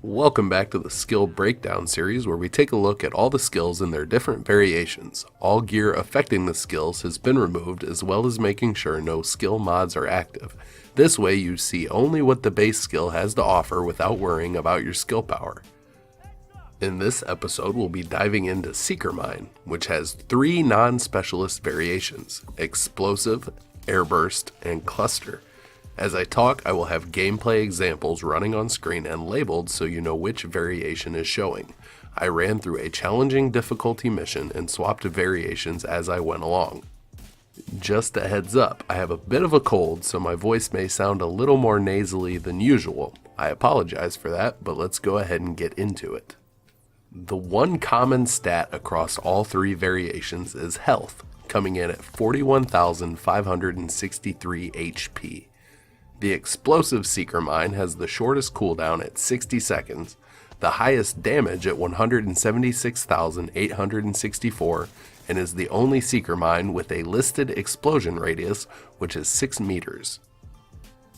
Welcome back to the Skill Breakdown series, where we take a look at all the skills and their different variations. All gear affecting the skills has been removed, as well as making sure no skill mods are active. This way you see only what the base skill has to offer without worrying about your skill power. In this episode, we'll be diving into Seeker Mine, which has 3 non-specialist variations: Explosive, Airburst, and Cluster. As I talk, I will have gameplay examples running on screen and labeled so you know which variation is showing. I ran through a challenging difficulty mission and swapped variations as I went along. Just a heads up, I have a bit of a cold, so my voice may sound a little more nasally than usual. I apologize for that, but let's go ahead and get into it. The one common stat across all 3 variations is health, coming in at 41,563 HP. The Explosive Seeker Mine has the shortest cooldown at 60 seconds, the highest damage at 176,864, and is the only Seeker Mine with a listed explosion radius, which is 6 meters.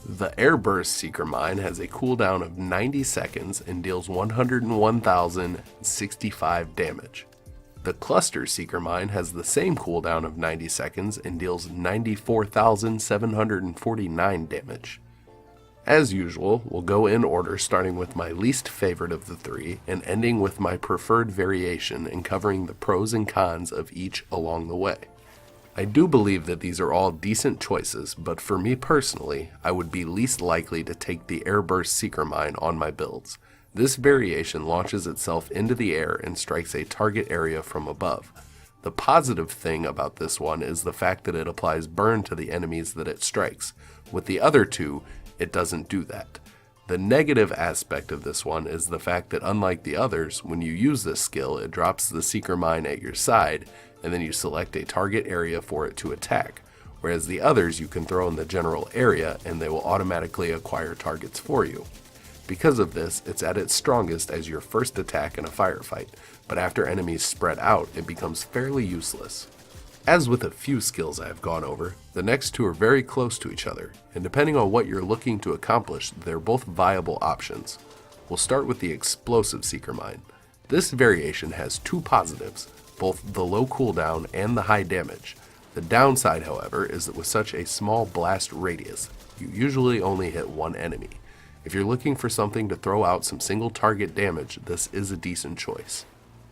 The Airburst Seeker Mine has a cooldown of 90 seconds and deals 101,065 damage. The Cluster Seeker Mine has the same cooldown of 90 seconds and deals 94,749 damage. As usual, we'll go in order, starting with my least favorite of the 3 and ending with my preferred variation and covering the pros and cons of each along the way. I do believe that these are all decent choices, but for me personally, I would be least likely to take the Airburst Seeker Mine on my builds. This variation launches itself into the air and strikes a target area from above. The positive thing about this one is the fact that it applies burn to the enemies that it strikes. With the other 2, it doesn't do that. The negative aspect of this one is the fact that unlike the others, when you use this skill, it drops the Seeker Mine at your side, and then you select a target area for it to attack, whereas the others you can throw in the general area and they will automatically acquire targets for you. Because of this, it's at its strongest as your first attack in a firefight, but after enemies spread out, it becomes fairly useless. As with a few skills I have gone over, the next 2 are very close to each other, and depending on what you're looking to accomplish, they're both viable options. We'll start with the Explosive Seeker Mine. This variation has 2 positives, both the low cooldown and the high damage. The downside, however, is that with such a small blast radius, you usually only hit 1 enemy. If you're looking for something to throw out some single target damage, this is a decent choice.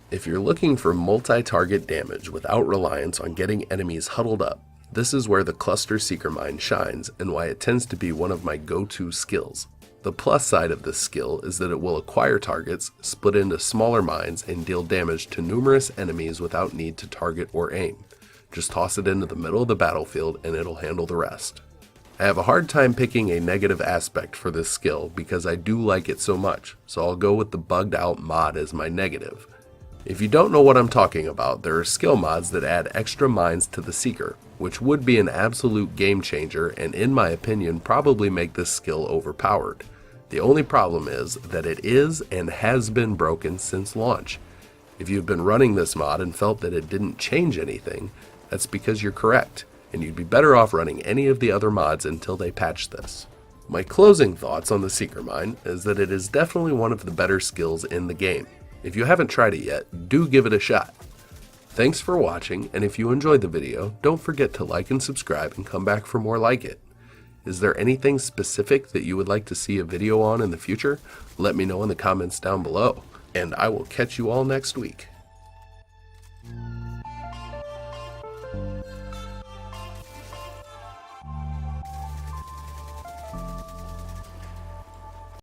If you're looking for multi-target damage without reliance on getting enemies huddled up, this is where the Cluster Seeker Mine shines and why it tends to be one of my go-to skills. The plus side of this skill is that it will acquire targets, split into smaller mines, and deal damage to numerous enemies without need to target or aim. Just toss it into the middle of the battlefield and it'll handle the rest. I have a hard time picking a negative aspect for this skill because I do like it so much, so I'll go with the bugged out mod as my negative. If you don't know what I'm talking about, there are skill mods that add extra mines to the Seeker, which would be an absolute game changer and in my opinion probably make this skill overpowered. The only problem is that it is and has been broken since launch. If you've been running this mod and felt that it didn't change anything, that's because you're correct, and you'd be better off running any of the other mods until they patch this. My closing thoughts on the Seeker Mine is that it is definitely one of the better skills in the game. If you haven't tried it yet, do give it a shot. Thanks for watching, and if you enjoyed the video, don't forget to like and subscribe and come back for more like it. Is there anything specific that you would like to see a video on in the future? Let me know in the comments down below, and I will catch you all next week.